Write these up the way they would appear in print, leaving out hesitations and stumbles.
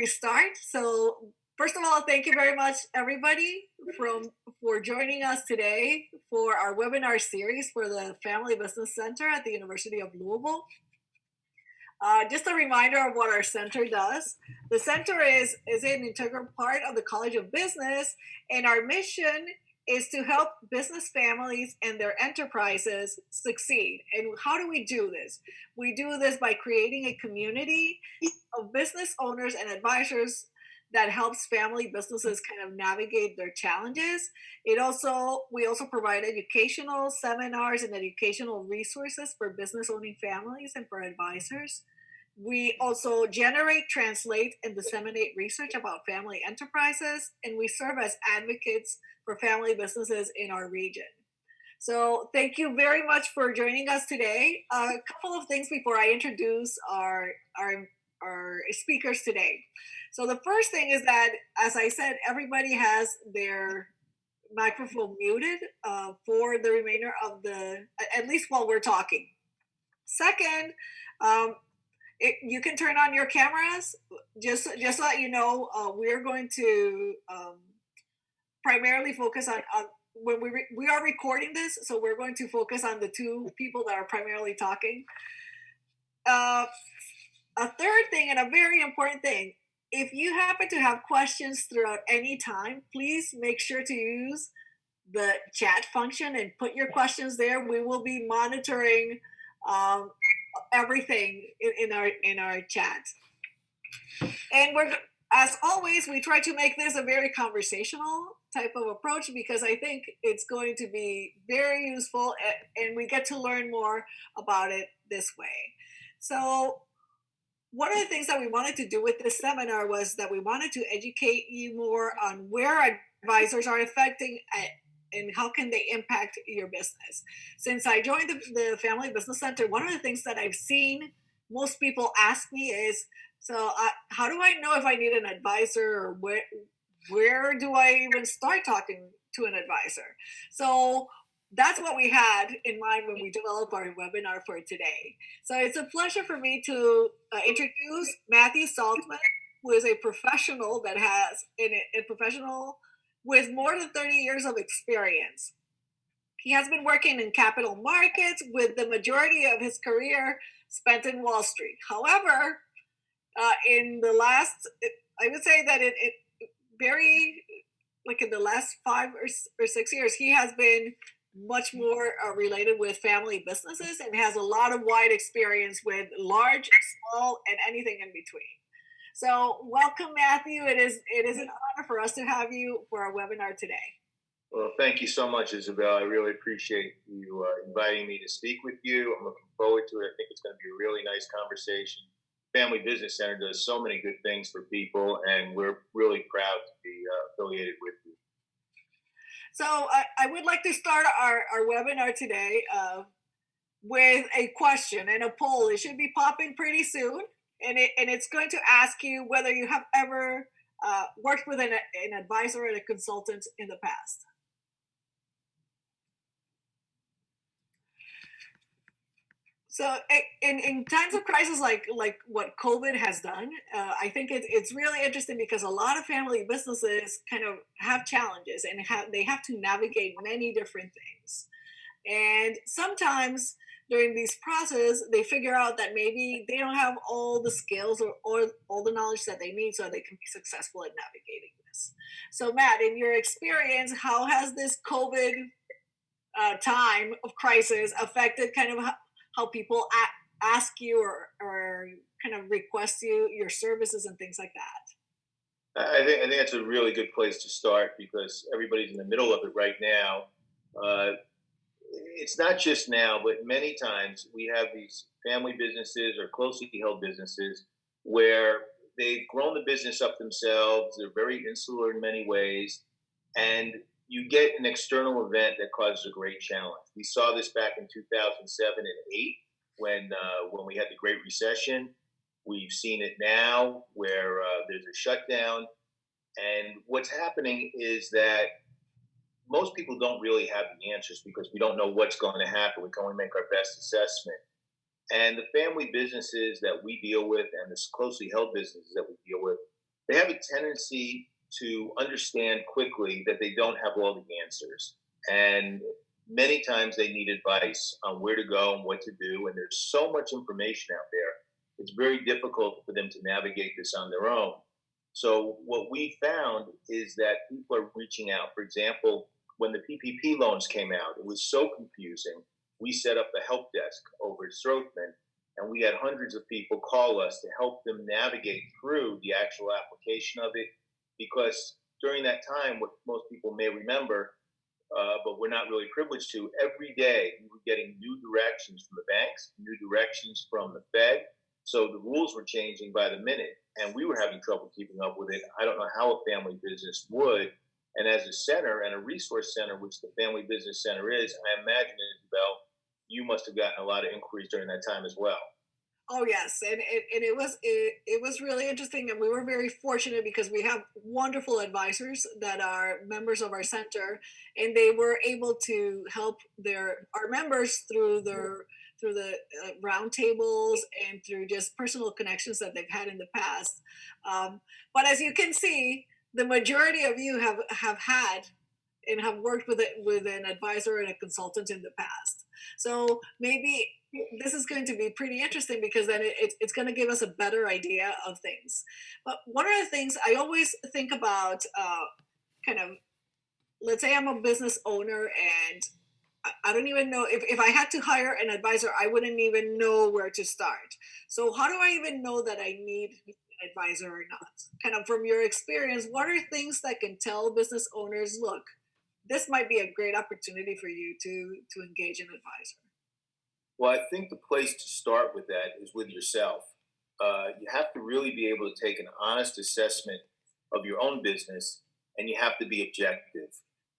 start. So, first of all, thank you very much, everybody, for joining us today for our webinar series for the Family Business Center at the University of Louisville. Just a reminder of what our center does. The center is an integral part of the College of Business, and our mission is to help business families and their enterprises succeed. And how do we do this? We do this by creating a community of business owners and advisors that helps family businesses kind of navigate their challenges. We also provide educational seminars and educational resources for business owning families and for advisors. We also generate, translate, and disseminate research about family enterprises, and we serve as advocates for family businesses in our region. So thank you very much for joining us today. A couple of things before I introduce our speakers today. So the first thing is that, as I said, everybody has their microphone muted for the remainder of at least while we're talking. Second, you can turn on your cameras. Just to let you know, we're going to primarily focus on when we are recording this, so we're going to focus on the two people that are primarily talking. A third thing, and a very important thing, if you happen to have questions throughout any time, please make sure to use the chat function and put your questions there. We will be monitoring everything in our chat. And as always, we try to make this a very conversational type of approach because I think it's going to be very useful, and we get to learn more about it this way. So one of the things that we wanted to do with this seminar was that we wanted to educate you more on where advisors are affecting and how can they impact your business. Since I joined the Family Business Center, one of the things that I've seen most people ask me is, so how do I know if I need an advisor, or where do I even start talking to an advisor? So that's what we had in mind when we developed our webinar for today. So it's a pleasure for me to introduce Matthew Saltzman, who is a professional that has a professional with more than 30 years of experience. He has been working in capital markets with the majority of his career spent in Wall Street. However, in the last, I would say that in the last 5 or 6 years, he has been much more related with family businesses and has a lot of wide experience with large, small, and anything in between. So welcome, Matthew. It is an honor for us to have you for our webinar today. Well, thank you so much, Isabel. I really appreciate you inviting me to speak with you. I'm looking forward to it. I think it's going to be a really nice conversation. Family Business Center does so many good things for people, and we're really proud to be affiliated with you. So I would like to start our webinar today with a question and a poll. It should be popping pretty soon, and it's going to ask you whether you have ever worked with an advisor or a consultant in the past. So in times of crisis like what COVID has done, I think it's really interesting because a lot of family businesses kind of have challenges and they have to navigate many different things. And sometimes during these processes, they figure out that maybe they don't have all the skills or all the knowledge that they need so they can be successful at navigating this. So Matt, in your experience, how has this COVID time of crisis affected kind of how people ask you or kind of request your services and things like that? I think that's a really good place to start because everybody's in the middle of it right now. It's not just now, but many times we have these family businesses or closely held businesses where they've grown the business up themselves. They're very insular in many ways. And you get an external event that causes a great challenge. We saw this back in 2007 and 2008 when we had the Great Recession. We've seen it now where there's a shutdown. And what's happening is that most people don't really have the answers because we don't know what's going to happen. We can only make our best assessment. And the family businesses that we deal with and the closely held businesses that we deal with they have a tendency to understand quickly that they don't have all the answers. And many times they need advice on where to go and what to do. And there's so much information out there. It's very difficult for them to navigate this on their own. So, what we found is that people are reaching out. For example, when the PPP loans came out, it was so confusing. We set up a help desk over at Saltzman, and we had hundreds of people call us to help them navigate through the actual application of it. Because during that time, what most people may remember, but we're not really privileged to, every day we were getting new directions from the banks, new directions from the Fed. So the rules were changing by the minute, and we were having trouble keeping up with it. I don't know how a family business would. And as a center and a resource center, which the Family Business Center is, I imagine, Isabel, you must have gotten a lot of inquiries during that time as well. Oh yes, and it was really interesting, and we were very fortunate because we have wonderful advisors that are members of our center, and they were able to help their our members through the roundtables and through just personal connections that they've had in the past. But as you can see, the majority of you have had and have worked with it with an advisor and a consultant in the past. So maybe this is going to be pretty interesting because then it's going to give us a better idea of things. But one of the things I always think about, kind of, let's say I'm a business owner and I don't even know if I had to hire an advisor, I wouldn't even know where to start. So how do I even know that I need an advisor or not? Kind of from your experience, what are things that can tell business owners, look, this might be a great opportunity for you to engage an advisor? Well, I think the place to start with that is with yourself. You have to really be able to take an honest assessment of your own business, and you have to be objective.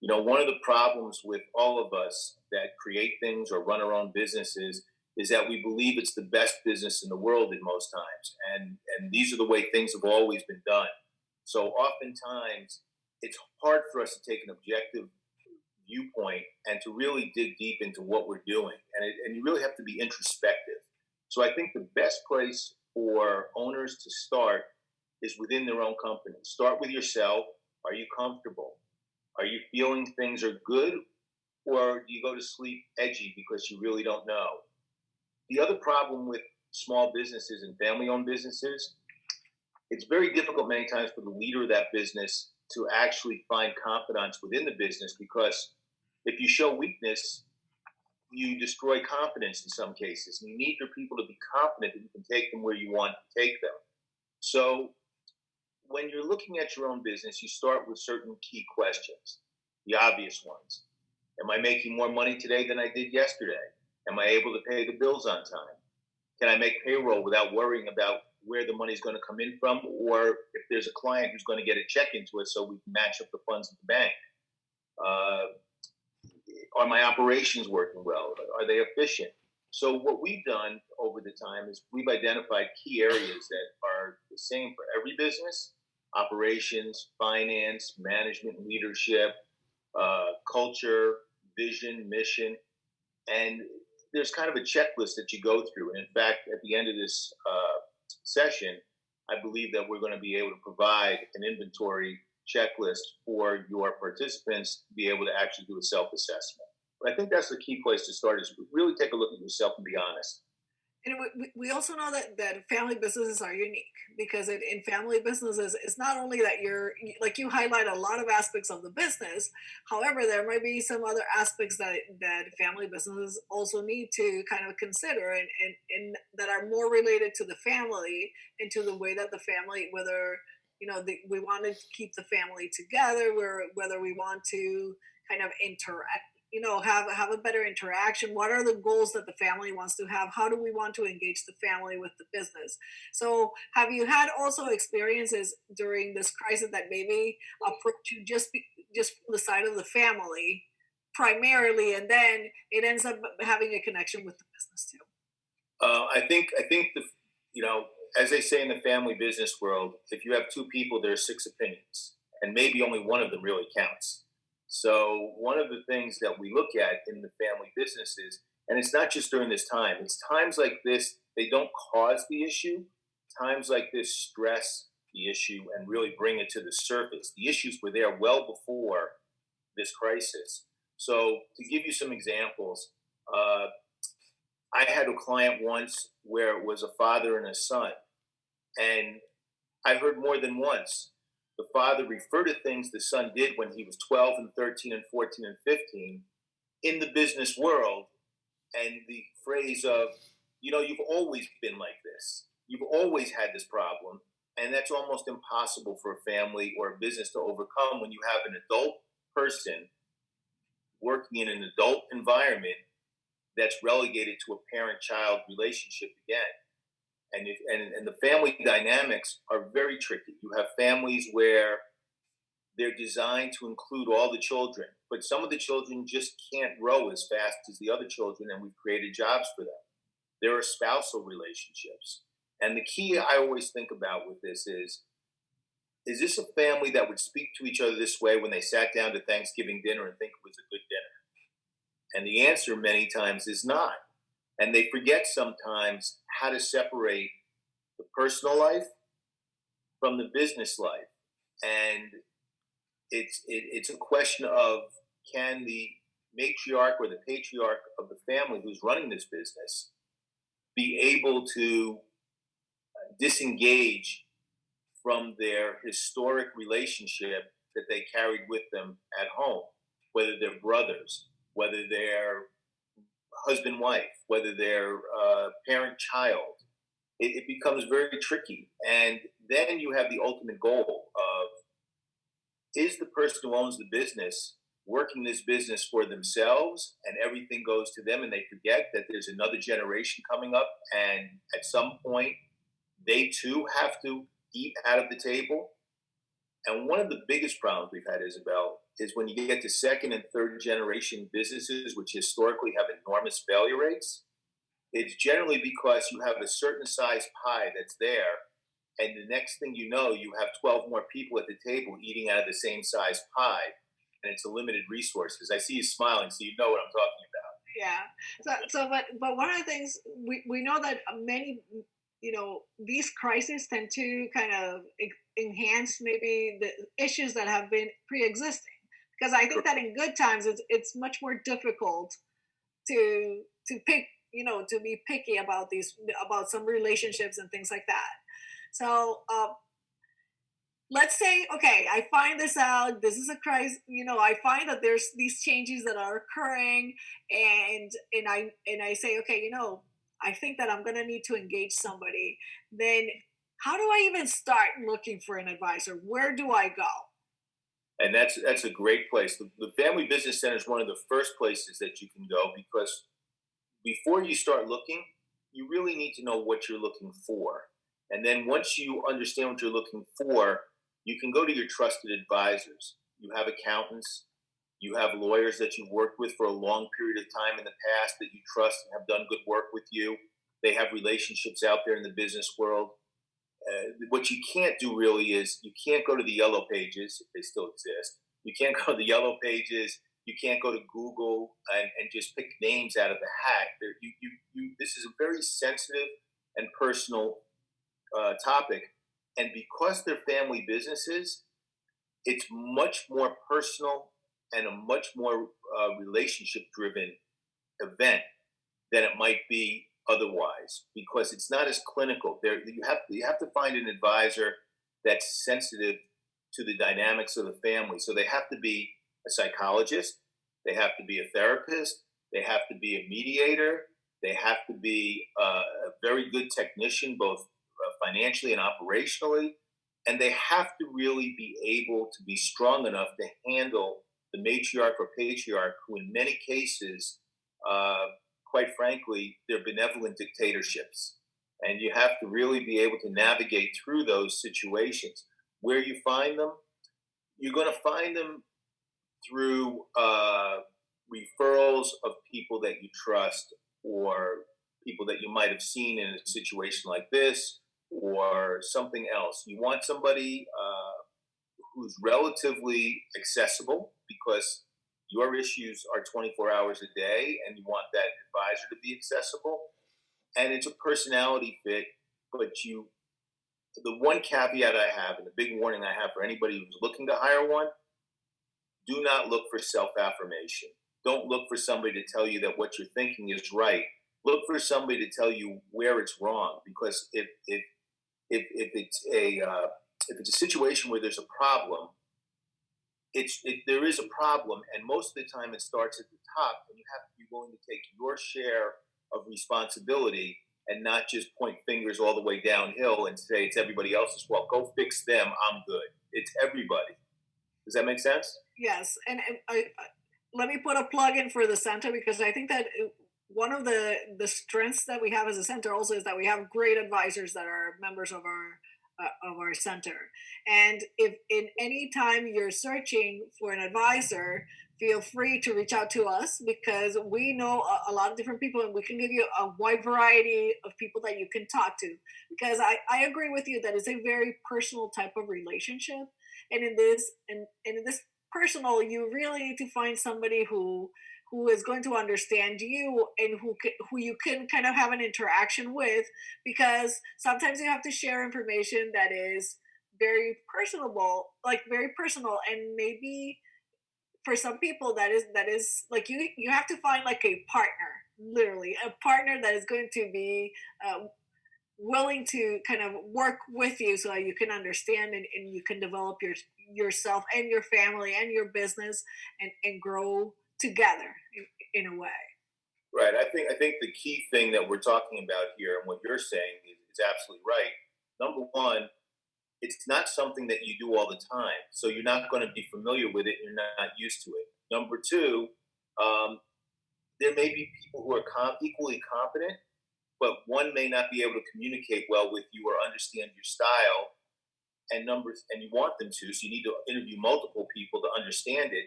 You know, one of the problems with all of us that create things or run our own businesses is that we believe it's the best business in the world in most times, and these are the way things have always been done. So oftentimes, it's hard for us to take an objective viewpoint and to really dig deep into what we're doing. And you really have to be introspective. So I think the best place for owners to start is within their own company. Start with yourself. Are you comfortable? Are you feeling things are good? Or do you go to sleep edgy because you really don't know? The other problem with small businesses and family owned businesses, it's very difficult many times for the leader of that business to actually find confidence within the business because if you show weakness, you destroy confidence in some cases. And you need your people to be confident that you can take them where you want to take them. So when you're looking at your own business, you start with certain key questions, the obvious ones. Am I making more money today than I did yesterday? Am I able to pay the bills on time? Can I make payroll without worrying about where the money's going to come in from, or if there's a client who's going to get a check into it so we can match up the funds at the bank? Uh, are my operations working well? Are they efficient? So what we've done over the time is we've identified key areas that are the same for every business: operations, finance, management, leadership, culture, vision, mission, and there's kind of a checklist that you go through. And in fact, at the end of this session, I believe that we're going to be able to provide an inventory checklist for your participants to be able to actually do a self-assessment. But I think that's the key place to start is really take a look at yourself and be honest. And we also know that family businesses are unique because in family businesses, it's not only that like you highlight a lot of aspects of the business. However, there might be some other aspects that family businesses also need to kind of consider and that are more related to the family and to the way that the family, whether we want to keep the family together, whether we want to kind of interact, have a better interaction. What are the goals that the family wants to have? How do we want to engage the family with the business? So have you had also experiences during this crisis that maybe approach you just from the side of the family primarily, and then it ends up having a connection with the business too? I think as they say in the family business world, if you have two people, there are six opinions, and maybe only one of them really counts. So one of the things that we look at in the family businesses, and it's not just during this time, it's times like this, they don't cause the issue. Times like this stress the issue and really bring it to the surface. The issues were there well before this crisis. So, to give you some examples, uh, I had a client once where it was a father and a son, and I heard more than once the father refer to things the son did when he was 12 and 13 and 14 and 15 in the business world, and the phrase of, you've always been like this. You've always had this problem. And that's almost impossible for a family or a business to overcome when you have an adult person working in an adult environment that's relegated to a parent-child relationship again. And the family dynamics are very tricky. You have families where they're designed to include all the children, but some of the children just can't grow as fast as the other children, and we've created jobs for them. There are spousal relationships. And the key I always think about with this is this a family that would speak to each other this way when they sat down to Thanksgiving dinner and think it was a good dinner? And the answer many times is not. And they forget sometimes how to separate the personal life from the business life. And it's a question of, can the matriarch or the patriarch of the family who's running this business be able to disengage from their historic relationship that they carried with them at home, whether they're brothers, whether they're husband wife, whether they're parent child. It becomes very tricky. And then you have the ultimate goal of, is the person who owns the business working this business for themselves and everything goes to them, and they forget that there's another generation coming up, and at some point they too have to eat out of the table? And one of the biggest problems we've had, Isabel, is when you get to second and third generation businesses, which historically have enormous failure rates, it's generally because you have a certain size pie that's there, and the next thing you know, you have 12 more people at the table eating out of the same size pie, and it's a limited resources. I see you smiling, so you know what I'm talking about. Yeah. But one of the things we know that many, these crises tend to kind of enhance maybe the issues that have been pre-existing, because I think that in good times it's much more difficult to pick, to be picky about about some relationships and things like that. So let's say, okay, I find this out, this is a crisis, I find that there's these changes that are occurring, and I say, okay, I think that I'm going to need to engage somebody. Then how do I even start looking for an advisor? Where do I go? And that's a great place. The Family Business Center is one of the first places that you can go, because before you start looking, you really need to know what you're looking for. And then once you understand what you're looking for, you can go to your trusted advisors. You have accountants, you have lawyers that you've worked with for a long period of time in the past that you trust and have done good work with you. They have relationships out there in the business world. What you can't do really is, you can't go to the yellow pages, if they still exist. You can't go to the yellow pages. You can't go to Google and just pick names out of the hat. This is a very sensitive and personal topic. And because they're family businesses, it's much more personal and a much more relationship driven event than it might be otherwise, because it's not as clinical. There, you have to find an advisor that's sensitive to the dynamics of the family. So they have to be a psychologist, they have to be a therapist, they have to be a mediator, they have to be a very good technician, both financially and operationally, and they have to really be able to be strong enough to handle the matriarch or patriarch, who in many cases, quite frankly, they're benevolent dictatorships. And you have to really be able to navigate through those situations. Where you find them, you're going to find them through referrals of people that you trust, or people that you might have seen in a situation like this, or something else. You want somebody who's relatively accessible, because your issues are 24 hours a day, and you want that advisor to be accessible. And it's a personality fit, but The one caveat I have, and the big warning I have for anybody who's looking to hire one, do not look for self affirmation. Don't look for somebody to tell you that what you're thinking is right. Look for somebody to tell you where it's wrong. Because if it's a if it's a situation where there's a problem, there is a problem, and most of the time it starts at the top, and you have to be willing to take your share of responsibility and not just point fingers all the way downhill and say it's everybody else's fault. Go fix them. I'm good. It's everybody. Does that make sense? Yes, and let me put a plug in for the center because I think that one of the strengths that we have as a center also is that we have great advisors that are members of our center. And if in any time you're searching for an advisor, feel free to reach out to us because we know a lot of different people and we can give you a wide variety of people that you can talk to. Because I agree with you that it's a very personal type of relationship. And in this personal, you really need to find somebody who is going to understand you and who you can kind of have an interaction with because sometimes you have to share information that is very personable, like very personal, and maybe for some people that is like you have to find like a partner, literally a partner that is going to be willing to kind of work with you so that you can understand and you can develop yourself and your family and your business and grow together in a way. Right. I think the key thing that we're talking about here and what you're saying is absolutely right. Number one, it's not something that you do all the time, so you're not going to be familiar with it. You're not used to it. Number two, um, there may be people who are equally competent, but one may not be able to communicate well with you or understand your style. And you want them to, so you need to interview multiple people to understand it.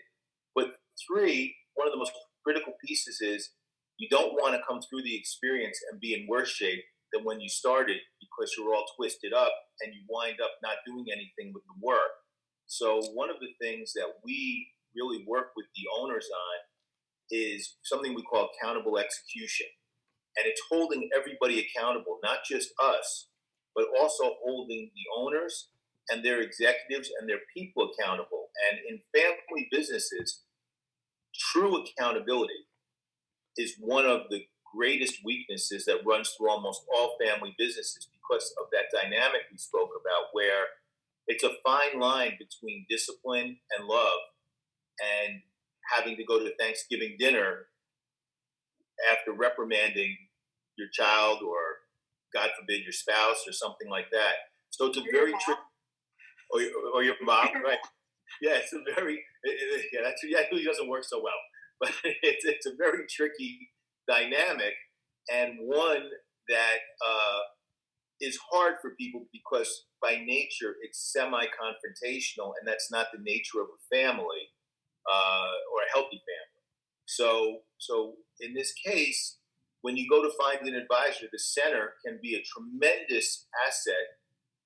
But three, one of the most critical pieces is you don't want to come through the experience and be in worse shape than when you started because you're all twisted up and you wind up not doing anything with the work. So one of the things that we really work with the owners on is something we call accountable execution. And it's holding everybody accountable, not just us, but also holding the owners and their executives and their people accountable. And in family businesses, true accountability is one of the greatest weaknesses that runs through almost all family businesses because of that dynamic we spoke about, where it's a fine line between discipline and love and having to go to Thanksgiving dinner after reprimanding your child or, God forbid, your spouse or something like that. So it's a very tricky, or your mom, right? Yeah, it's a very, yeah, that's, yeah, it doesn't work so well. But it's a very tricky dynamic and one that is hard for people because by nature it's semi-confrontational, and that's not the nature of a family or a healthy family. So in this case, when you go to find an advisor, the center can be a tremendous asset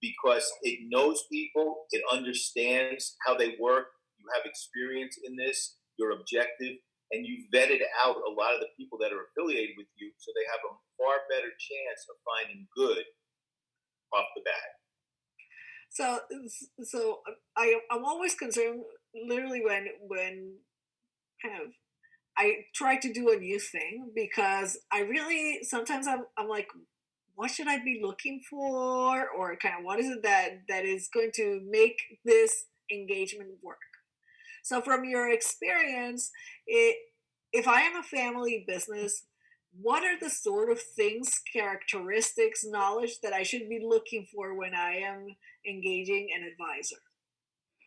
because it knows people, it understands how they work, you have experience in this, you're objective, and you've vetted out a lot of the people that are affiliated with you, so they have a far better chance of finding good off the bat. So so I'm always concerned literally when kind of I try to do a new thing because I really sometimes I'm like, what should I be looking for, or kind of what is it that is going to make this engagement work? So, from your experience, if I am a family business, what are the sort of things, characteristics, knowledge that I should be looking for when I am engaging an advisor?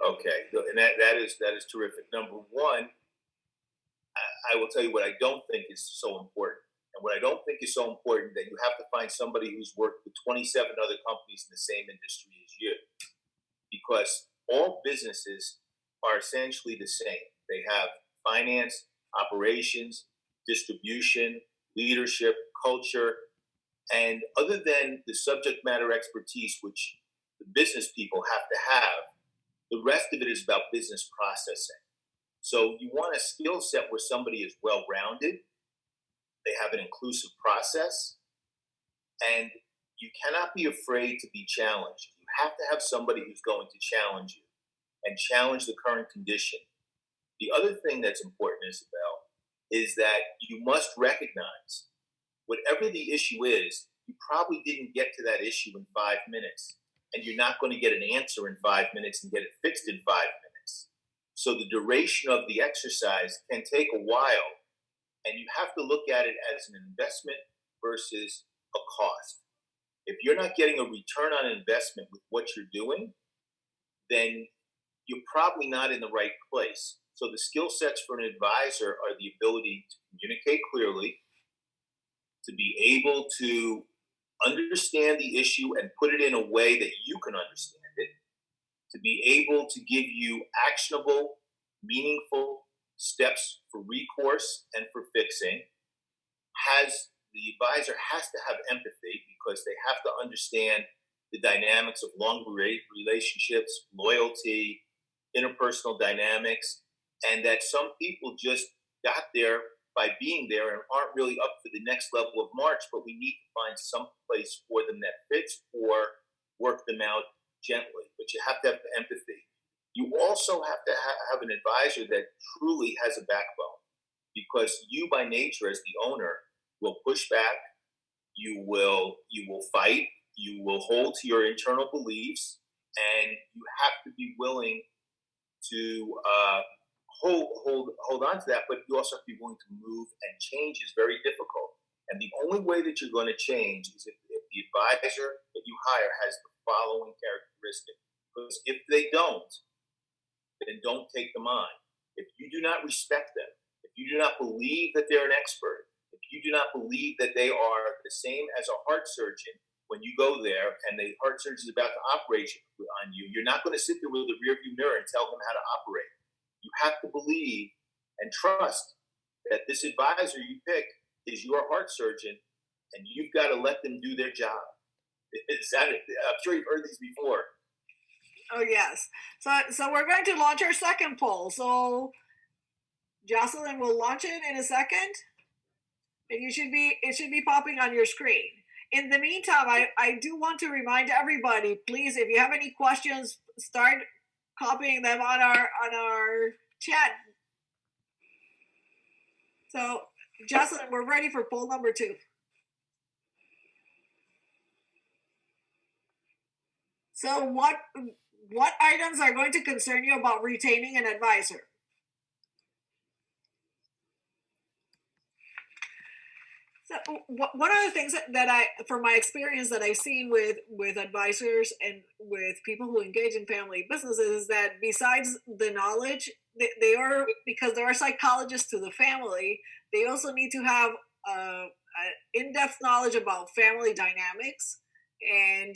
Okay, and that is terrific. Number one, I will tell you what I don't think is so important. And what I don't think is so important that you have to find somebody who's worked with 27 other companies in the same industry as you, because all businesses are essentially the same. They have finance, operations, distribution, leadership, culture, and other than the subject matter expertise, which the business people have to have, the rest of it is about business processing. So you want a skill set where somebody is well rounded, they have an inclusive process, and you cannot be afraid to be challenged. You have to have somebody who's going to challenge you and challenge the current condition. The other thing that's important, Isabel, is that you must recognize whatever the issue is, you probably didn't get to that issue in 5 minutes. And you're not going to get an answer in 5 minutes and get it fixed in 5 minutes. So the duration of the exercise can take a while. And you have to look at it as an investment versus a cost. If you're not getting a return on investment with what you're doing, then you're probably not in the right place. So the skill sets for an advisor are the ability to communicate clearly, to be able to understand the issue and put it in a way that you can understand it, to be able to give you actionable, meaningful steps for recourse and for fixing. The advisor has to have empathy because they have to understand the dynamics of long relationships, loyalty, interpersonal dynamics, and that some people just got there by being there and aren't really up for the next level of march, but we need to find some place for them that fits or work them out gently. But you have to have empathy. You also have to have an advisor that truly has a backbone, because you by nature as the owner will push back, you will fight, you will hold to your internal beliefs, and you have to be willing to hold on to that, but you also have to be willing to move, and change is very difficult. And the only way that you're going to change is if the advisor that you hire has the following characteristic. Because if they don't, then don't take them on. If you do not respect them, if you do not believe that they're an expert, if you do not believe that they are the same as a heart surgeon, when you go there and the heart surgeon is about to operate on you, you're not going to sit there with a rearview mirror and tell them how to operate. You have to believe and trust that this advisor you pick is your heart surgeon, and you've got to let them do their job. I'm sure you've heard these before. Oh yes. So we're going to launch our second poll. So Jocelyn will launch it in a second, and it should be popping on your screen. In the meantime, I do want to remind everybody, please, if you have any questions, start copying them on our chat. So, Jocelyn, we're ready for poll number 2. So, what items are going to concern you about retaining an advisor? So, one of the things that I, from my experience, that I've seen with advisors and with people who engage in family businesses is that besides the knowledge, they are, because there are psychologists to the family, they also need to have in-depth knowledge about family dynamics and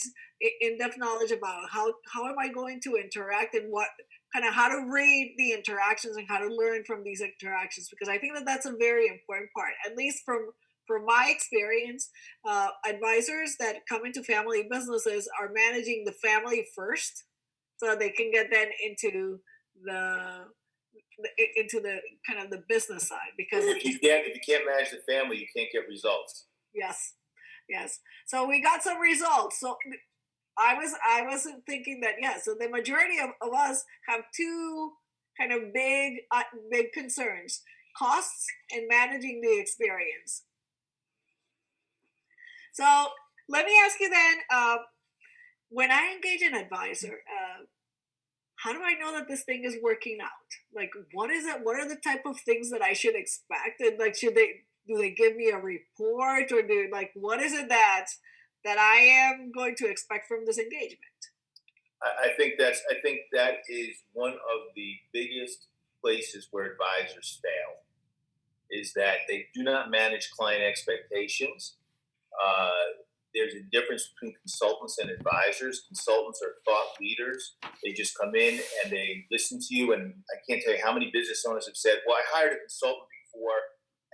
in-depth knowledge about how am I going to interact, and what kind of how to read the interactions and how to learn from these interactions, because I think that that's a very important part, at least from my experience. Advisors that come into family businesses are managing the family first, so they can get then into the kind of the business side. Because if you can't manage the family, you can't get results. Yes. So we got some results. So I was thinking that so the majority of us have two kind of big concerns: costs and managing the experience. So let me ask you then, when I engage an advisor, how do I know that this thing is working out? Like, what is it? What are the type of things that I should expect? And like, do they give me a report, or what is it that I am going to expect from this engagement? I think that is one of the biggest places where advisors fail, is that they do not manage client expectations. There's a difference between consultants and advisors. Consultants are thought leaders. They just come in and they listen to you. And I can't tell you how many business owners have said, well, I hired a consultant before,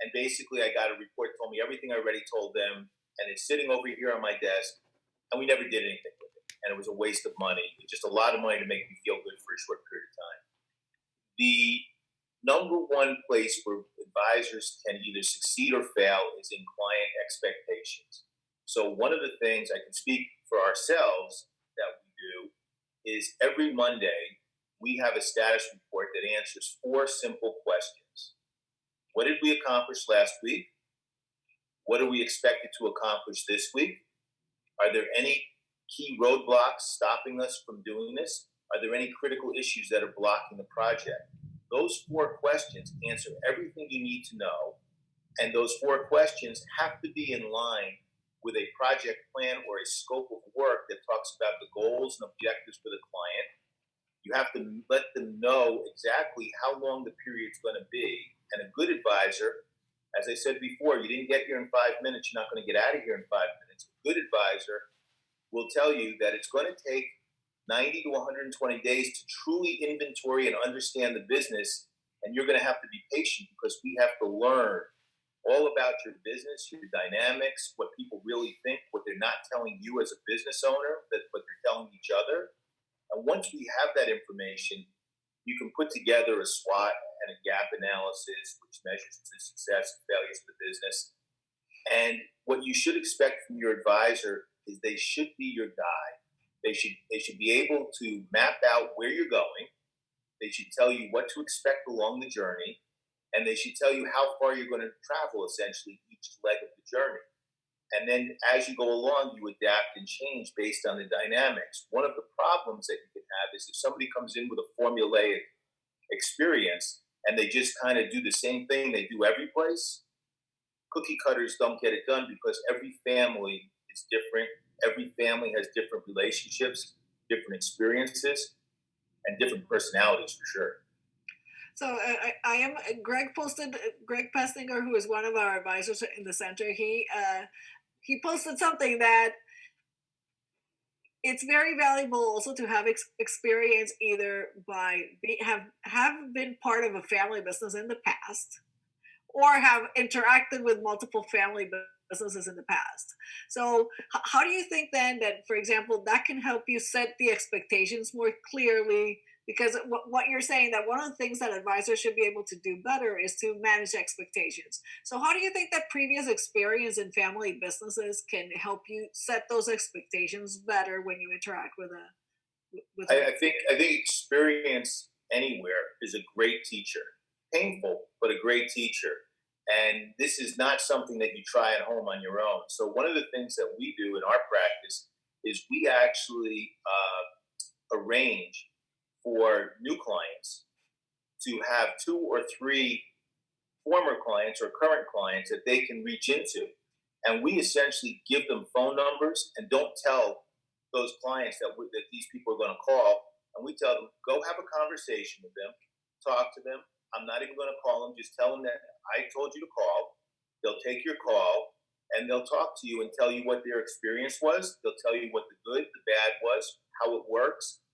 and basically I got a report that told me everything I already told them, and it's sitting over here on my desk, and we never did anything with it. And it was a waste of money. It's just a lot of money to make me feel good for a short period of time. The number one place where advisors can either succeed or fail is in client expectations. So one of the things I can speak for ourselves that we do is every Monday we have a status report that answers four simple questions. What did we accomplish last week? What are we expected to accomplish this week? Are there any key roadblocks stopping us from doing this? Are there any critical issues that are blocking the project? Those four questions answer everything you need to know. And those four questions have to be in line with a project plan or a scope of work that talks about the goals and objectives for the client. You have to let them know exactly how long the period's going to be. And a good advisor, as I said before, you didn't get here in 5 minutes, you're not going to get out of here in 5 minutes. A good advisor will tell you that it's going to take 90 to 120 days to truly inventory and understand the business. And you're going to have to be patient because we have to learn all about your business, your dynamics, what people really think, what they're not telling you as a business owner, that what they're telling each other. And once we have that information, you can put together a SWOT and a gap analysis, which measures the success and failures of the business. And what you should expect from your advisor is they should be your guide. They should be able to map out where you're going. They should tell you what to expect along the journey, and they should tell you how far you're going to travel, essentially, each leg of the journey. And then as you go along, you adapt and change based on the dynamics. One of the problems that you can have is if somebody comes in with a formulaic experience and they just kind of do the same thing they do every place, cookie cutters don't get it done because every family is different. Every family has different relationships, different experiences, and different personalities for sure. So I am Greg Pestinger, who is one of our advisors in the center. He posted something that it's very valuable also to have experience either have been part of a family business in the past or have interacted with multiple family businesses in the past. So how do you think then that, for example, that can help you set the expectations more clearly? Because what you're saying, that one of the things that advisors should be able to do better is to manage expectations. So how do you think that previous experience in family businesses can help you set those expectations better when you interact with I think experience anywhere is a great teacher. Painful, but a great teacher. And this is not something that you try at home on your own. So one of the things that we do in our practice is we actually arrange for new clients to have two or three former clients or current clients that they can reach into. And we essentially give them phone numbers and don't tell those clients that these people are going to call. And we tell them, go have a conversation with them, talk to them. I'm not even going to call them. Just tell them that I told you to call. They'll take your call and they'll talk to you and tell you what their experience was. They'll tell you what the good, the bad was, how it works.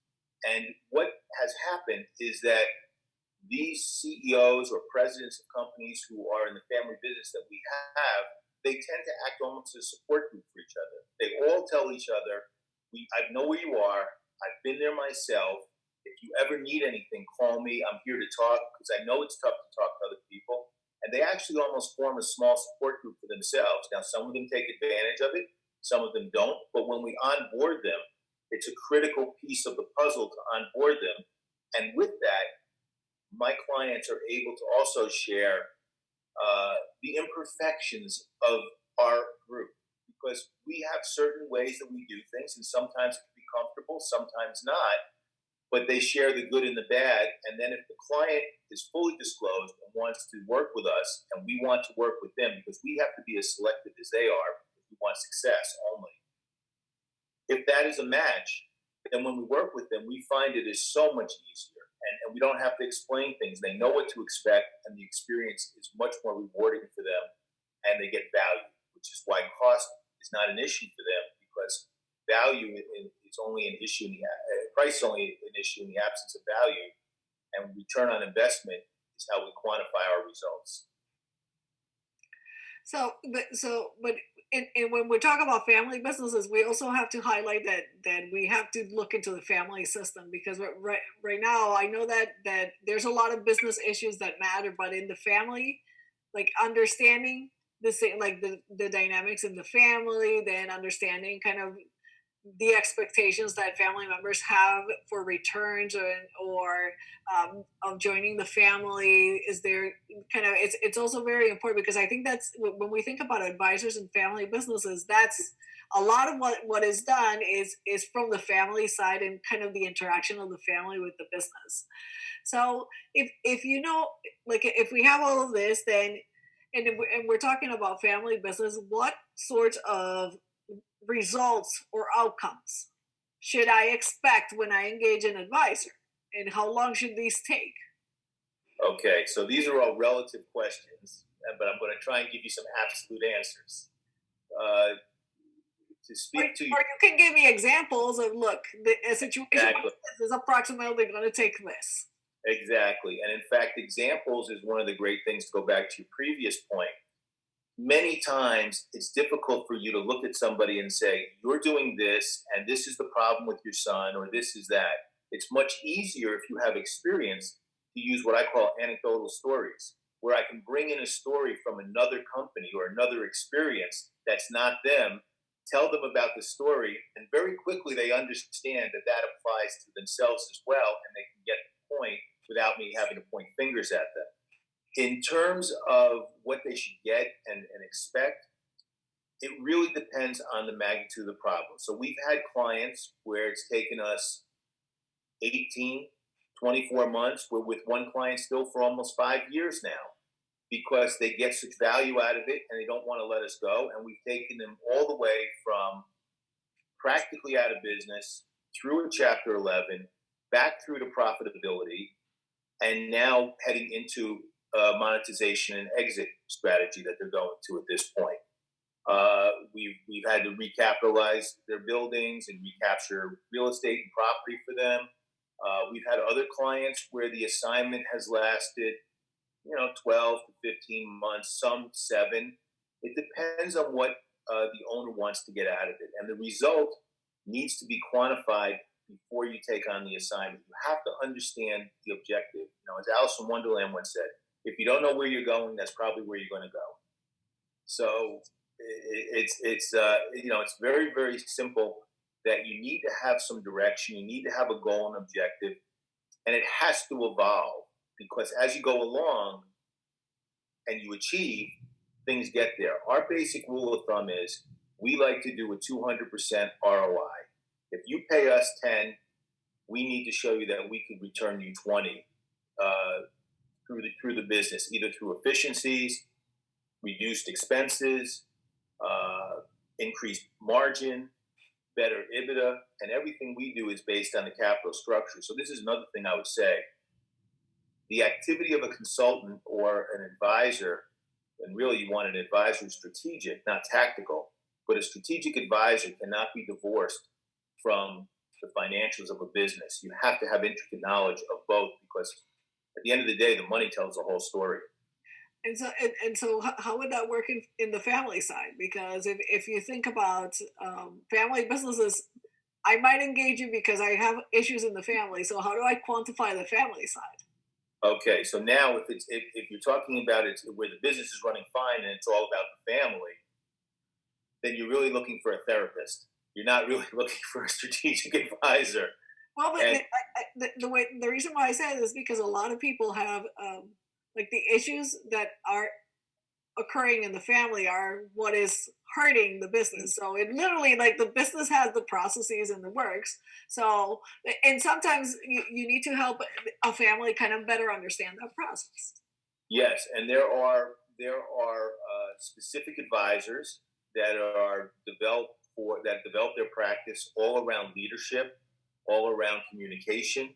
And what has happened is that these CEOs or presidents of companies who are in the family business that we have, they tend to act almost as a support group for each other. They all tell each other, I know where you are. I've been there myself. If you ever need anything, call me. I'm here to talk because I know it's tough to talk to other people. And they actually almost form a small support group for themselves. Now, some of them take advantage of it. Some of them don't. But when we onboard them, it's a critical piece of the puzzle to onboard them. And with that, my clients are able to also share the imperfections of our group because we have certain ways that we do things, and sometimes it can be comfortable, sometimes not. But they share the good and the bad. And then if the client is fully disclosed and wants to work with us, and we want to work with them because we have to be as selective as they are, because we want success only. If that is a match, then when we work with them, we find it is so much easier. And we don't have to explain things. They know what to expect, and the experience is much more rewarding for them, and they get value, which is why cost is not an issue for them because value is only an issue, price is only an issue in the absence of value, and return on investment is how we quantify our results. But and when we talk about family businesses, we also have to highlight that we have to look into the family system because right now I know that there's a lot of business issues that matter, but in the family, like understanding the dynamics in the family, then understanding kind of the expectations that family members have for returns, or of joining the family. Is there kind of, it's also very important, because I think that's when we think about advisors and family businesses, that's a lot of what is done is from the family side, and kind of the interaction of the family with the business. So if you know, like if we have all of this, then and we're talking about family business, what sorts of results or outcomes should I expect when I engage an advisor? And how long should these take? Okay, so these are all relative questions, but I'm going to try and give you some absolute answers. Uh, to speak to you Or you can give me examples of, look, a situation like exactly, this is approximately going to take this. exactly, and in fact, examples is one of the great things. To go back to your previous point, many times it's difficult for you to look at somebody and say, you're doing this and this is the problem with your son or this is that. It's much easier if you have experience to use what I call anecdotal stories, where I can bring in a story from another company or another experience that's not them, tell them about the story, and very quickly they understand that that applies to themselves as well, and they can get the point without me having to point fingers at them. In terms of what they should get and expect, it really depends on the magnitude of the problem. So we've had clients where it's taken us 18, 24 months. We're with one client still for almost 5 years now because they get such value out of it and they don't want to let us go. And we've taken them all the way from practically out of business through a Chapter 11, back through to profitability, and now heading into monetization and exit strategy that they're going to at this point. We've had to recapitalize their buildings and recapture real estate and property for them. We've had other clients where the assignment has lasted, 12 to 15 months, some 7. It depends on what the owner wants to get out of it, and the result needs to be quantified before you take on the assignment. You have to understand the objective. As Alice in Wonderland once said, if you don't know where you're going, that's probably where you're going to go. So it's very, very simple, that you need to have some direction. You need to have a goal and objective, and it has to evolve, because as you go along and you achieve, things get there. Our basic rule of thumb is we like to do a 200% ROI. If you pay us 10, we need to show you that we could return you 20 through the business, either through efficiencies, reduced expenses, increased margin, better EBITDA, and everything we do is based on the capital structure. So this is another thing I would say. The activity of a consultant or an advisor, and really you want an advisor who's strategic, not tactical, but a strategic advisor cannot be divorced from the financials of a business. You have to have intricate knowledge of both, because at the end of the day, the money tells the whole story. And so how would that work in the family side? Because if you think about family businesses, I might engage you because I have issues in the family. So how do I quantify the family side? Okay, so now if you're talking about it where the business is running fine and it's all about the family, then you're really looking for a therapist. You're not really looking for a strategic advisor. Well, but And the reason why I say it is because a lot of people have like the issues that are occurring in the family are what is hurting the business. So it literally, like, the business has the processes and the works. So, and sometimes you need to help a family kind of better understand that process. yes, and there are specific advisors that are developed for that develop their practice all around leadership, all around communication,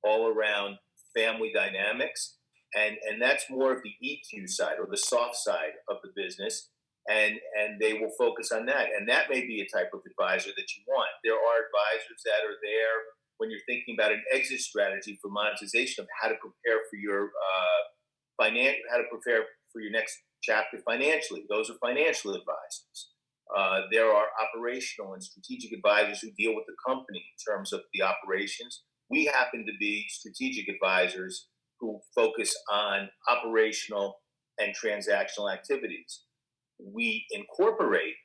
all around family dynamics, and that's more of the EQ side or the soft side of the business, and they will focus on that, and that may be a type of advisor that you want. There are advisors that are there when you're thinking about an exit strategy for monetization of how to prepare for your how to prepare for your next chapter financially. Those are financial advisors. There are operational and strategic advisors who deal with the company in terms of the operations. We happen to be strategic advisors who focus on operational and transactional activities. We incorporate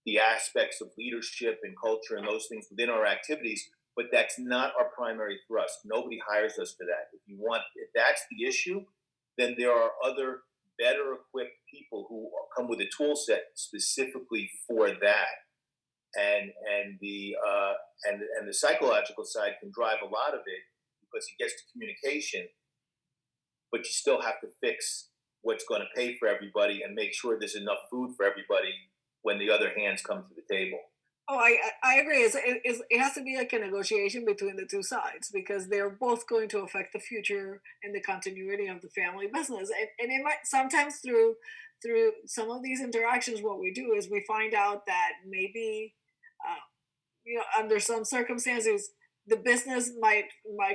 the aspects of leadership and culture and those things within our activities, but that's not our primary thrust. Nobody hires us for that. If that's the issue, then there are other better equipped people who come with a tool set specifically for that. And the psychological side can drive a lot of it because it gets to communication, but you still have to fix what's going to pay for everybody and make sure there's enough food for everybody when the other hands come to the table. Oh, I agree. It has to be like a negotiation between the two sides because they're both going to affect the future and the continuity of the family business. And it might sometimes through some of these interactions, what we do is we find out that maybe uh, under some circumstances the business might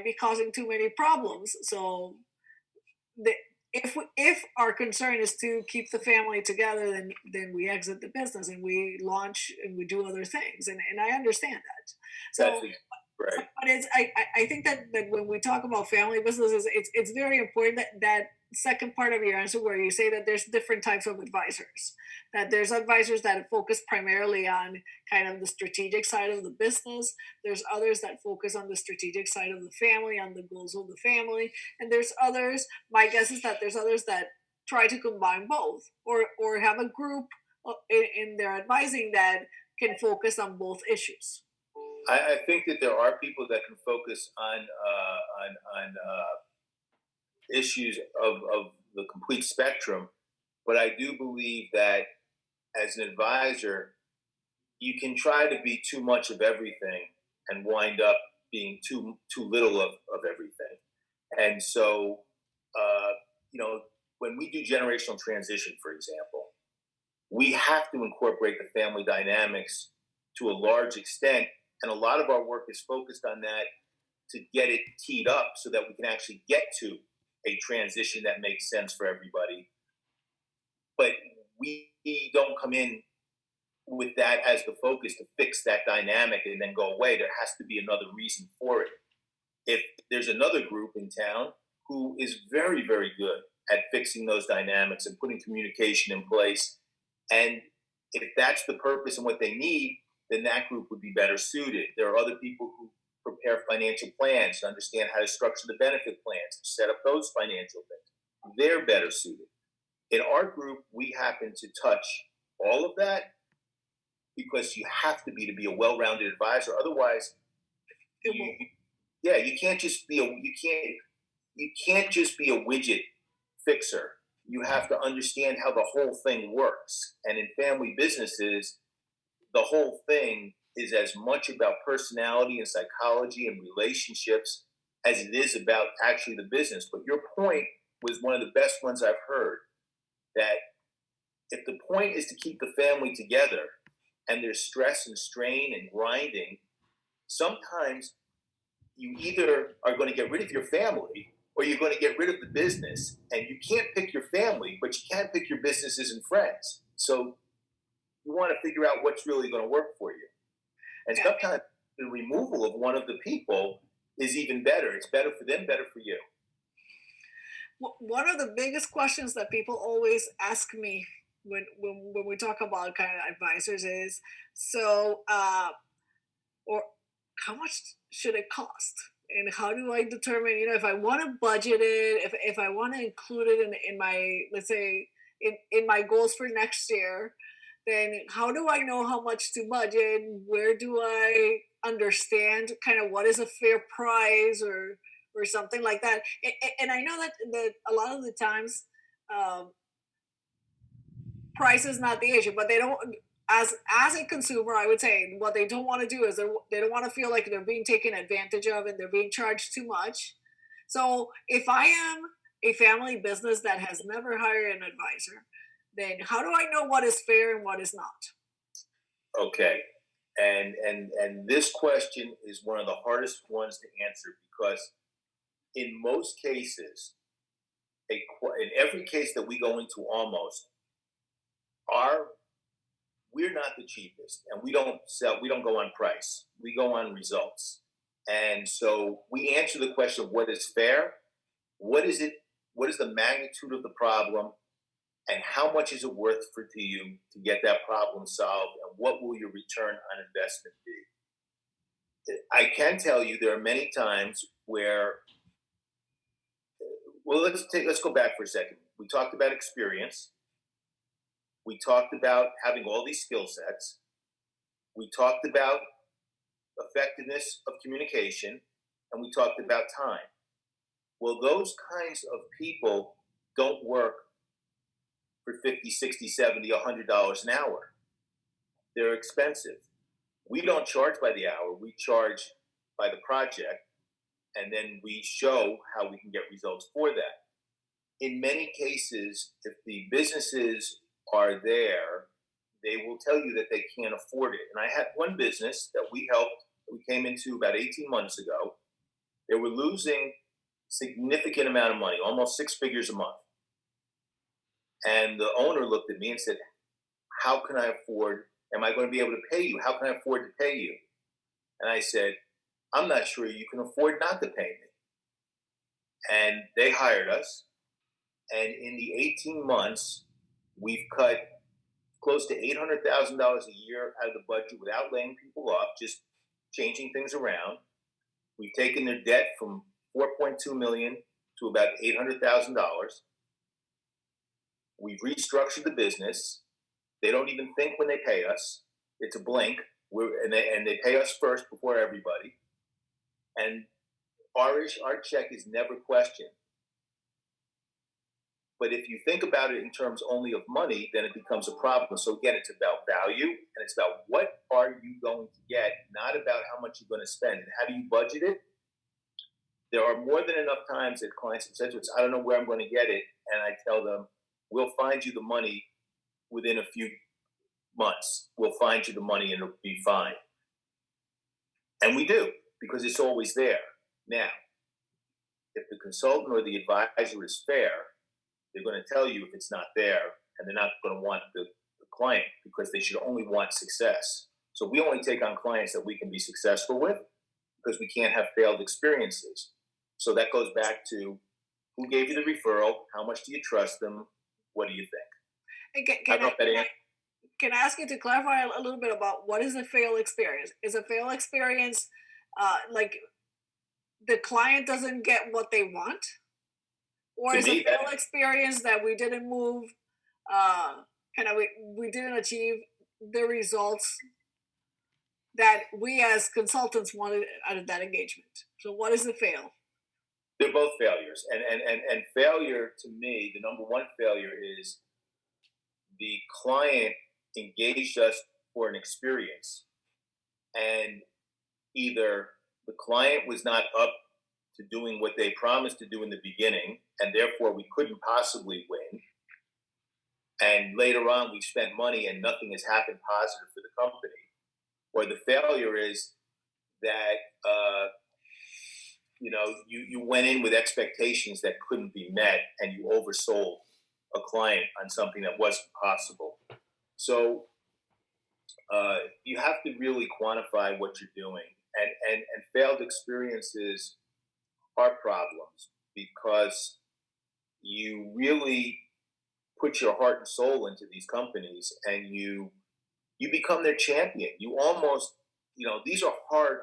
be causing too many problems. So the, if our concern is to keep the family together, then we exit the business and we launch and we do other things, and I understand that. That's So right. but I think that when we talk about family businesses, it's very important that second part of your answer where you say that there's different types of advisors, that there's advisors that focus primarily on kind of the strategic side of the business, there's others that focus on the strategic side of the family, on the goals of the family, and there's others, my guess is that there's others that try to combine both or have a group in their advising that can focus on both issues. I think that there are people that can focus on issues of the complete spectrum, but I do believe that as an advisor, you can try to be too much of everything and wind up being too little of everything. And so, uh, you know, when we do generational transition, for example, we have to incorporate the family dynamics to a large extent. And a lot of our work is focused on that to get it teed up so that we can actually get to a transition that makes sense for everybody. But we don't come in with that as the focus to fix that dynamic and then go away. There has to be another reason for it. If there's another group in town who is very, very good at fixing those dynamics and putting communication in place, and if that's the purpose and what they need, then that group would be better suited. There are other people who prepare financial plans and understand how to structure the benefit plans and set up those financial things. They're better suited. In our group, we happen to touch all of that because you have to be a well-rounded advisor. Otherwise, you, yeah, you can't just be a widget fixer. You have to understand how the whole thing works. And in family businesses, the whole thing is as much about personality and psychology and relationships as it is about actually the business. But your point was one of the best ones I've heard, that if the point is to keep the family together and there's stress and strain and grinding, sometimes you either are going to get rid of your family or you're going to get rid of the business. And you can't pick your family, but you can pick your businesses and friends. So you want to figure out what's really going to work for you. And sometimes the removal of one of the people is even better. It's better for them, better for you. One of the biggest questions that people always ask me when we talk about kind of advisors is so or how much should it cost, and how do I determine, if I want to budget it, if I want to include it in my, let's say, in my goals for next year, then how do I know how much to budget? Where do I understand kind of what is a fair price or something like that? And I know that a lot of the times um, price is not the issue, but they don't. As a consumer, I would say what they don't want to do is they don't want to feel like they're being taken advantage of and they're being charged too much. So if I am a family business that has never hired an advisor, then how do I know what is fair and what is not? Okay. And this question is one of the hardest ones to answer because in most cases, in every case that we go into almost, our we're not the cheapest and we don't go on price. We go on results. And so we answer the question of what is fair, what is it, what is the magnitude of the problem, and how much is it worth for to you to get that problem solved, and what will your return on investment be? I can tell you there are many times where, well, let's go back for a second. We talked about experience. We talked about having all these skill sets. We talked about effectiveness of communication, and we talked about time. Well, those kinds of people don't work for 50, 60, 70, $100 an hour. They're expensive. We don't charge by the hour, we charge by the project, and then we show how we can get results for that. In many cases, if the businesses are there, they will tell you that they can't afford it. And I had one business that we came into about 18 months ago. They were losing significant amount of money, almost six figures a month. And the owner looked at me and said, how can I afford, am I going to be able to pay you? How can I afford to pay you? And I said, I'm not sure you can afford not to pay me. And they hired us. And in the 18 months, we've cut close to $800,000 a year out of the budget without laying people off, just changing things around. We've taken their debt from $4.2 million to about $800,000. We've restructured the business. They don't even think when they pay us. It's a blink. And they pay us first before everybody. And our check is never questioned. But if you think about it in terms only of money, then it becomes a problem. So again, it's about value, and it's about what are you going to get, not about how much you're going to spend. And how do you budget it? There are more than enough times that clients have said to us, I don't know where I'm going to get it. And I tell them, we'll find you the money within a few months. We'll find you the money and it'll be fine. And we do, because it's always there. Now, if the consultant or the advisor is fair, they're going to tell you if it's not there, and they're not going to want the client, because they should only want success. So we only take on clients that we can be successful with, because we can't have failed experiences. So that goes back to who gave you the referral, how much do you trust them, what do you think? Can I ask you to clarify a little bit about what is a failed experience? Is a failed experience like the client doesn't get what they want? Or is a failed experience that we didn't move, we didn't achieve the results that we as consultants wanted out of that engagement? So what is the fail? They're both failures. And failure, to me, the number one failure is the client engaged us for an experience, and either the client was not up to doing what they promised to do in the beginning, and therefore we couldn't possibly win. And later on, we spent money and nothing has happened positive for the company. Or the failure is that you went in with expectations that couldn't be met, and you oversold a client on something that wasn't possible. So you have to really quantify what you're doing, and failed experiences are problems because you really put your heart and soul into these companies, and you become their champion. You almost, these are hard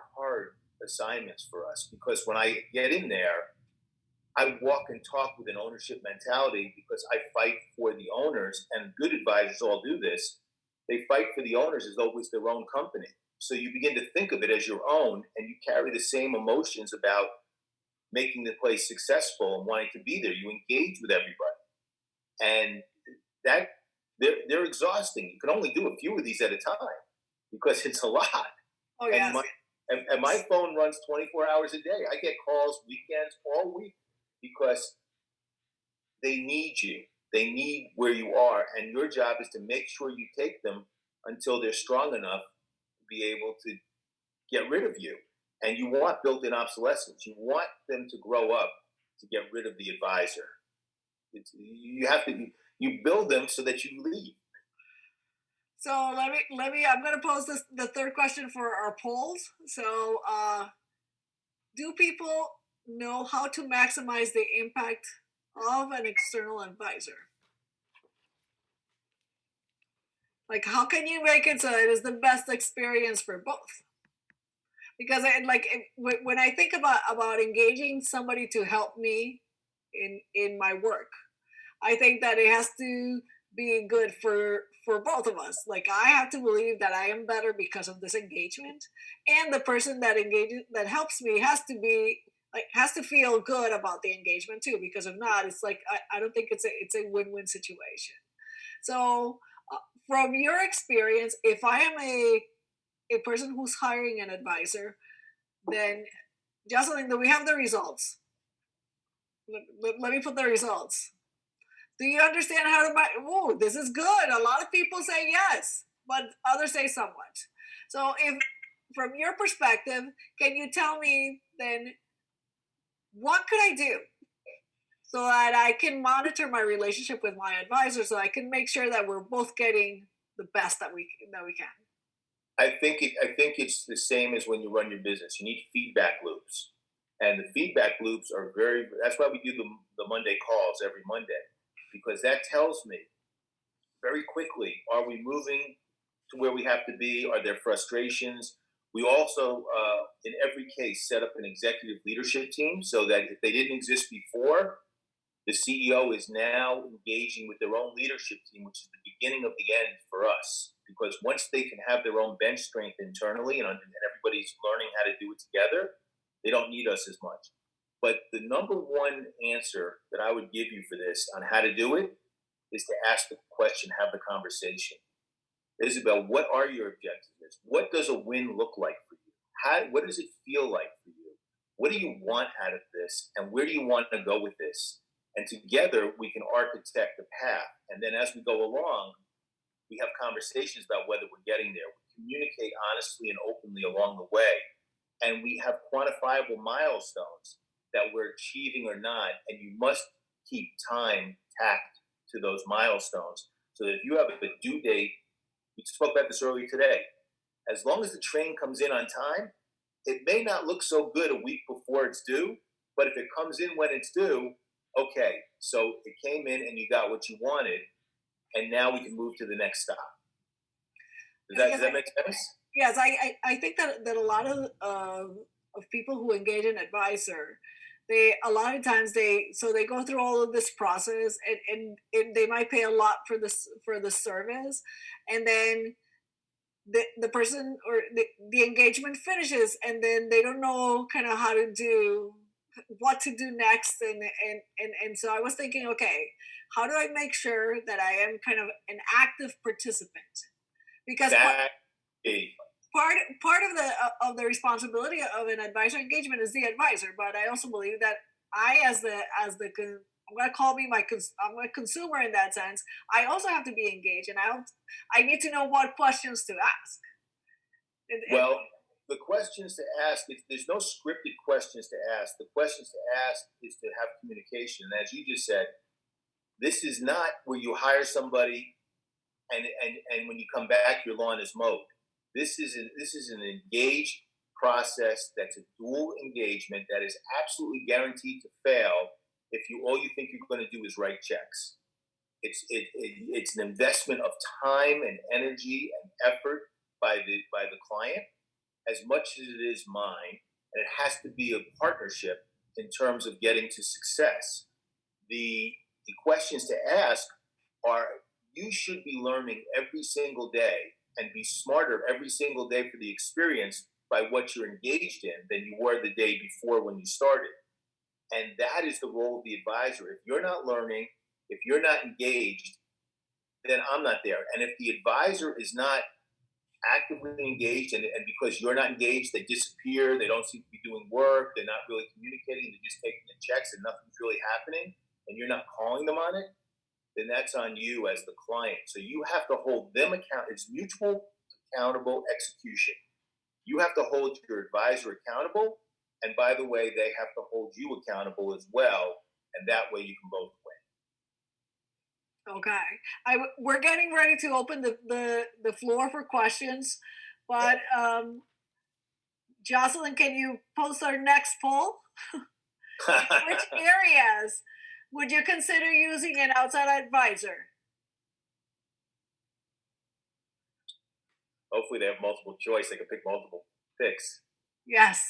assignments for us, because when I get in there, I walk and talk with an ownership mentality, because I fight for the owners, and good advisors all do this. They fight for the owners as though it was their own company. So you begin to think of it as your own, and you carry the same emotions about making the place successful and wanting to be there. You engage with everybody, and that they're exhausting. You can only do a few of these at a time because it's a lot. Oh yes. And my phone runs 24 hours a day. I get calls weekends, all week, because they need you. They need where you are, and your job is to make sure you take them until they're strong enough to be able to get rid of you. And you want built-in obsolescence. You want them to grow up to get rid of the advisor. You build them so that you leave. So let me. I'm going to pose the third question for our polls. So, do people know how to maximize the impact of an external advisor? Like, how can you make it so it is the best experience for both? Because when I think about engaging somebody to help me in my work, I think that it has to be good for both of us. Like, I have to believe that I am better because of this engagement, and the person that engages that helps me has to be like has to feel good about the engagement too. Because if not, it's like I don't think it's a win-win situation. So, from your experience, if I am a person who's hiring an advisor, then Jocelyn, do we have the results? Let me put the results. Do you understand how to buy? Oh, this is good. A lot of people say yes, but others say somewhat. So, if from your perspective, can you tell me then what could I do so that I can monitor my relationship with my advisor, so I can make sure that we're both getting the best that we can? I think it's the same as when you run your business. You need feedback loops, and the feedback loops are very. That's why we do the Monday calls every Monday, because that tells me very quickly, are we moving to where we have to be? Are there frustrations? We also, in every case, set up an executive leadership team so that if they didn't exist before, the CEO is now engaging with their own leadership team, which is the beginning of the end for us. Because once they can have their own bench strength internally and everybody's learning how to do it together, they don't need us as much. But the number one answer that I would give you for this on how to do it is to ask the question, have the conversation. Isabel, what are your objectives? What does a win look like for you? What does it feel like for you? What do you want out of this? And where do you want to go with this? And together we can architect the path. And then as we go along, we have conversations about whether we're getting there. We communicate honestly and openly along the way. And we have quantifiable milestones that we're achieving or not. And you must keep time tacked to those milestones so that if you have a due date, we spoke about this earlier today, as long as the train comes in on time, it may not look so good a week before it's due, but if it comes in when it's due, okay, so it came in and you got what you wanted, and now we can move to the next stop. Does that make sense? Yes, I think that a lot of people who engage an advisor, they a lot of times they go through all of this process, and they might pay a lot for the service, and then the person or the engagement finishes, and then they don't know kind of how to do what to do next, and so I was thinking, okay, how do I make sure that I am kind of an active participant? Because That part of the responsibility of an advisor engagement is the advisor, but I also believe that I, I'm going to call me I'm a consumer in that sense. I also have to be engaged, and I need to know what questions to ask. well, the questions to ask, there's no scripted questions to ask. The questions to ask is to have communication. And as you just said, this is not where you hire somebody and when you come back, your lawn is mowed. This is an engaged process that's a dual engagement that is absolutely guaranteed to fail if you all you think you're going to do is write checks. It's an investment of time and energy and effort by the client as much as it is mine, and it has to be a partnership in terms of getting to success. The questions to ask are, you should be learning every single day and be smarter every single day for the experience by what you're engaged in than you were the day before when you started. And that is the role of the advisor. If you're not learning, if you're not engaged, then I'm not there. And if the advisor is not actively engaged, and because you're not engaged, they disappear, they don't seem to be doing work, they're not really communicating, they're just taking the checks and nothing's really happening, and you're not calling them on it, then that's on you as the client. So you have to hold them account. It's mutual accountable execution. You have to hold your advisor accountable, and by the way, they have to hold you accountable as well, and that way you can both win. Okay, we're getting ready to open the floor for questions, but Jocelyn, can you post our next poll? Which areas would you consider using an outside advisor? Hopefully they have multiple choice. They can pick multiple picks. Yes.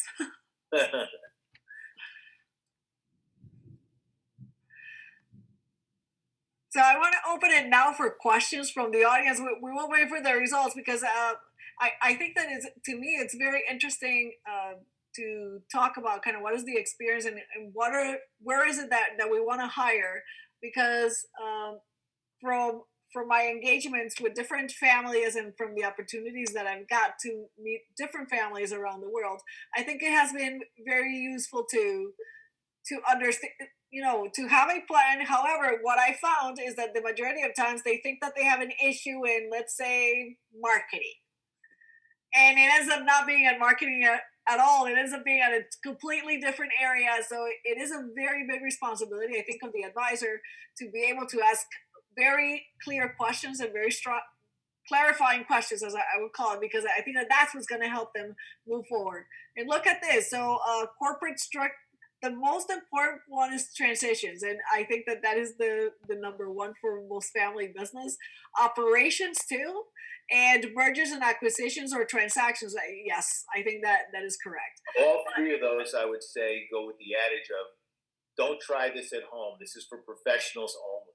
So I want to open it now for questions from the audience. We will wait for the results because I think that is, to me, it's very interesting to talk about kind of what is the experience and where is it that we want to hire, because from my engagements with different families and from the opportunities that I've got to meet different families around the world, I think it has been very useful to understand, to have a plan. However, what I found is that the majority of times they think that they have an issue in, let's say, marketing, and it ends up not being at marketing at all. It ends up being at a completely different area. So it is a very big responsibility, I think, of the advisor to be able to ask very clear questions and very strong clarifying questions, as I would call it, because I think that that's what's going to help them move forward. And look at this. So corporate structure, the most important one is transitions, and I think that that is the number one for most family business. Operations too, and mergers and acquisitions or transactions. Yes, I think that that is correct. All three of those, I would say, go with the adage of don't try this at home. This is for professionals only.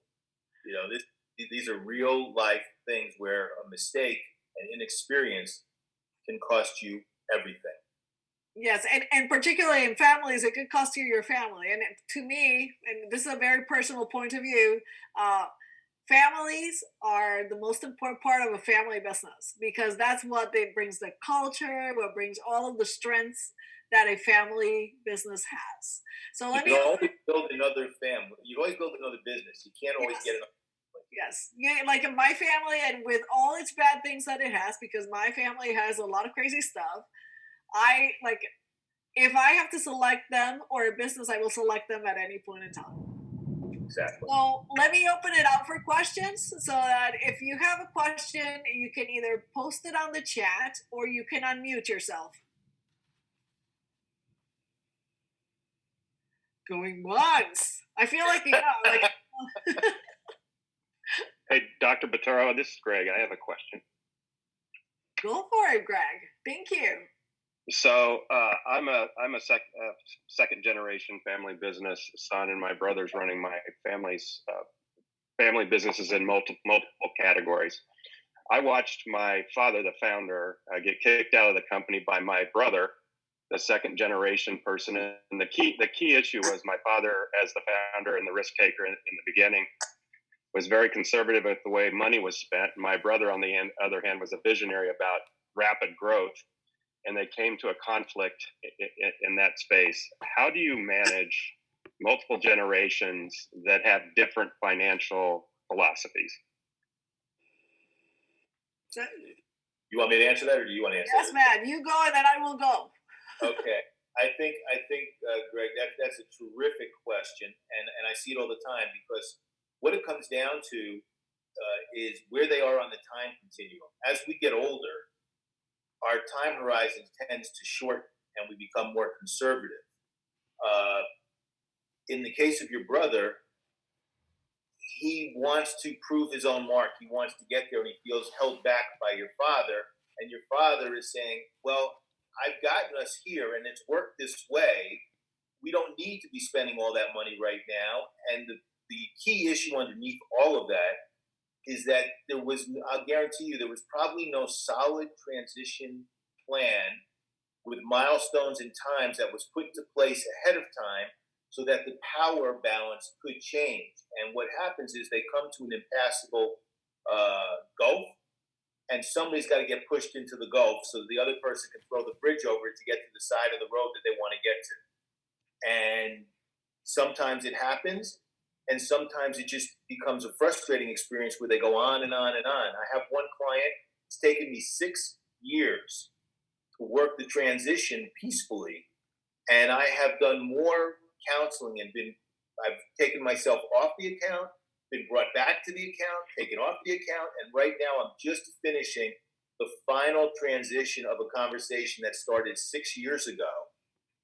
These are real life things where a mistake and inexperience can cost you everything. Yes, and particularly in families, it could cost you your family. And to me, and this is a very personal point of view, families are the most important part of a family business, because that's what they brings the culture, what brings all of the strengths that a family business has. So You let can me. always build another family. You can always build another business. You can't always Yes. get another. Yes, yeah, like in my family, and with all its bad things that it has, because my family has a lot of crazy stuff. I like, if I have to select them or a business, I will select them at any point in time. Exactly. So let me open it up for questions, so that if you have a question, you can either post it on the chat or you can unmute yourself. Going once. I feel like, Hey, Dr. Botero, this is Greg. I have a question. Go for it, Greg. Thank you. So I'm a second generation family business son, and my brother's running my family's family businesses in multiple categories. I watched my father, the founder, get kicked out of the company by my brother, the second generation person. And the key issue was my father, as the founder and the risk taker in the beginning, was very conservative with the way money was spent. My brother, on the other hand, was a visionary about rapid growth, and they came to a conflict in that space. How do you manage multiple generations that have different financial philosophies? You want me to answer that, or do you want to answer Yes, that? man. You go, and then I will go. Okay. I think, Greg, that's a terrific question, and I see it all the time, because what it comes down to is where they are on the time continuum. As we get older, our time horizon tends to shorten, and we become more conservative. In the case of your brother, he wants to prove his own mark. He wants to get there, and he feels held back by your father. And your father is saying, well, I've gotten us here, and it's worked this way. We don't need to be spending all that money right now. And the key issue underneath all of that is that I'll guarantee you, there was probably no solid transition plan with milestones and times that was put into place ahead of time, so that the power balance could change. And what happens is they come to an impassable gulf, and somebody's got to get pushed into the gulf so the other person can throw the bridge over it to get to the side of the road that they want to get to. And sometimes it happens, and sometimes it just becomes a frustrating experience where they go on and on and on. I have one client, it's taken me 6 years to work the transition peacefully, and I have done more counseling and I've taken myself off the account, been brought back to the account, taken off the account, and right now I'm just finishing the final transition of a conversation that started 6 years ago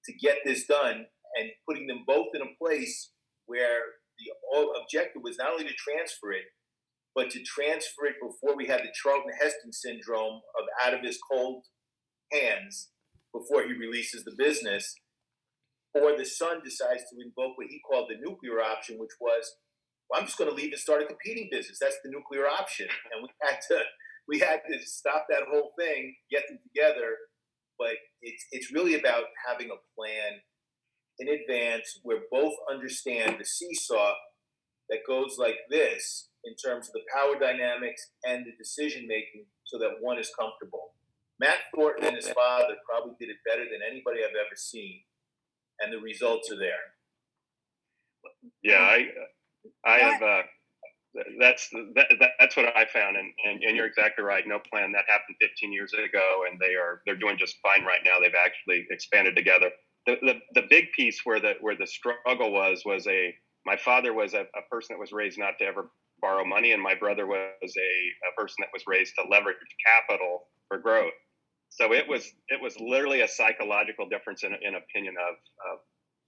to get this done, and putting them both in a place where the objective was not only to transfer it, but to transfer it before we had the Charlton Heston syndrome of out of his cold hands before he releases the business, or the son decides to invoke what he called the nuclear option, which was, well, I'm just going to leave and start a competing business. That's the nuclear option. And we had to stop that whole thing, get them together. But it's really about having a plan in advance where both understand the seesaw that goes like this in terms of the power dynamics and the decision making so that one is comfortable. Matt Thornton and his father probably did it better than anybody I've ever seen, and the results are there. Yeah, I have. That's what I found, and you're exactly right. No plan. That happened 15 years ago, and they're doing just fine right now. They've actually expanded together. The big piece where the struggle was my father was a person that was raised not to ever borrow money, and my brother was a person that was raised to leverage capital for growth. So it was literally a psychological difference in opinion of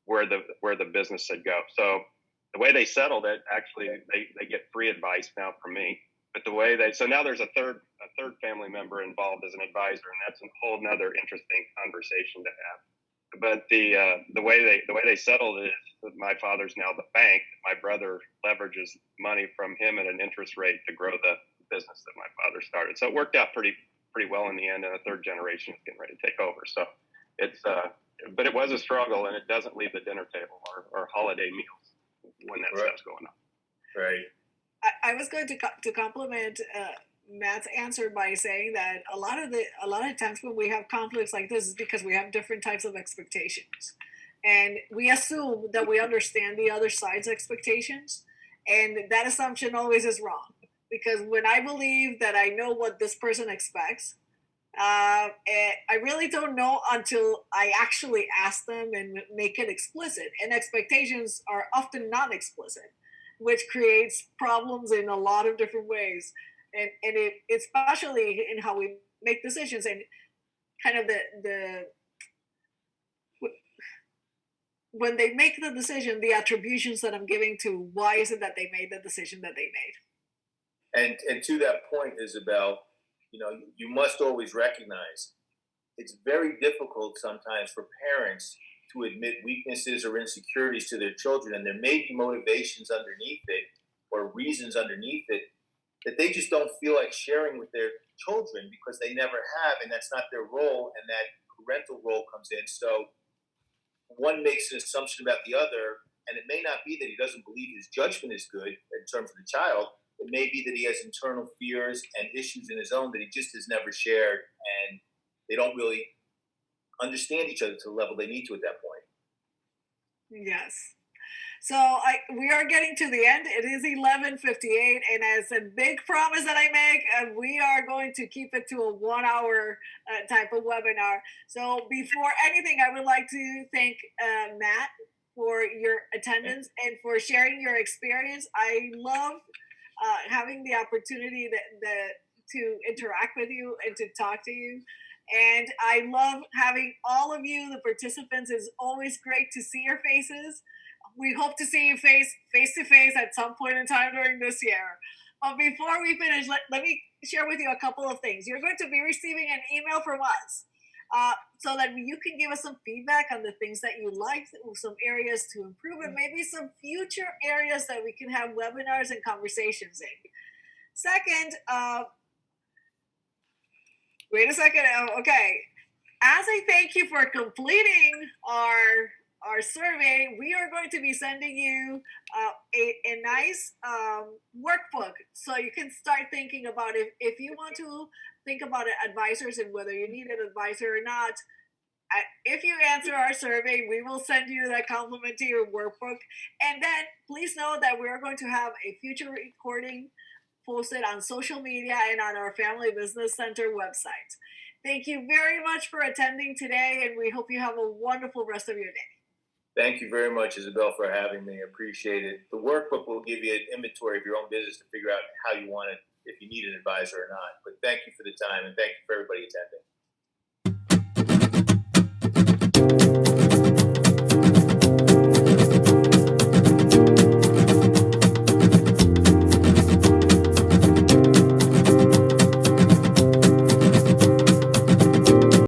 where the business should go. So the way they settled it, actually, they get free advice now from me. But so now there's a third family member involved as an advisor, and that's a whole nother interesting conversation to have. But the way they settled it is that my father's now the bank. My brother leverages money from him at an interest rate to grow the business that my father started. So it worked out pretty well in the end, and the third generation is getting ready to take over. So but it was a struggle, and it doesn't leave the dinner table or holiday meals when that stuff's going on. Right. I was going to compliment Matt's answer by saying that a lot of times when we have conflicts like this is because we have different types of expectations, and we assume that we understand the other side's expectations, and that assumption always is wrong, because when I believe that I know what this person expects, I really don't know until I actually ask them and make it explicit, and expectations are often not explicit, which creates problems in a lot of different ways. And it especially in how we make decisions, and kind of the when they make the decision, the attributions that I'm giving to why is it that they made the decision that they made. And to that point, Isabel, you must always recognize it's very difficult sometimes for parents to admit weaknesses or insecurities to their children, and there may be motivations underneath it or reasons underneath it that they just don't feel like sharing with their children because they never have, and that's not their role, and that parental role comes in. So one makes an assumption about the other, and it may not be that he doesn't believe his judgment is good in terms of the child. It may be that he has internal fears and issues in his own that he just has never shared, and they don't really understand each other to the level they need to at that point. Yes. So we are getting to the end. It is 11:58, and as a big promise that I make, we are going to keep it to a 1 hour type of webinar. So before anything, I would like to thank Matt for your attendance and for sharing your experience. I love having the opportunity to interact with you and to talk to you. And I love having all of you, the participants. It's always great to see your faces. We hope to see you face to face at some point in time during this year. But before we finish, let me share with you a couple of things. You're going to be receiving an email from us so that you can give us some feedback on the things that you like, some areas to improve, and maybe some future areas that we can have webinars and conversations in. Second, wait a second. Okay. As a thank you for completing our survey, we are going to be sending you a nice workbook so you can start thinking about if you want to think about advisors and whether you need an advisor or not. If you answer our survey, we will send you that complimentary workbook. And then please know that we are going to have a future recording posted on social media and on our Family Business Center website. Thank you very much for attending today, and we hope you have a wonderful rest of your day. Thank you very much, Isabel, for having me. I appreciate it. The workbook will give you an inventory of your own business to figure out how you want it, if you need an advisor or not. But thank you for the time, and thank you for everybody attending.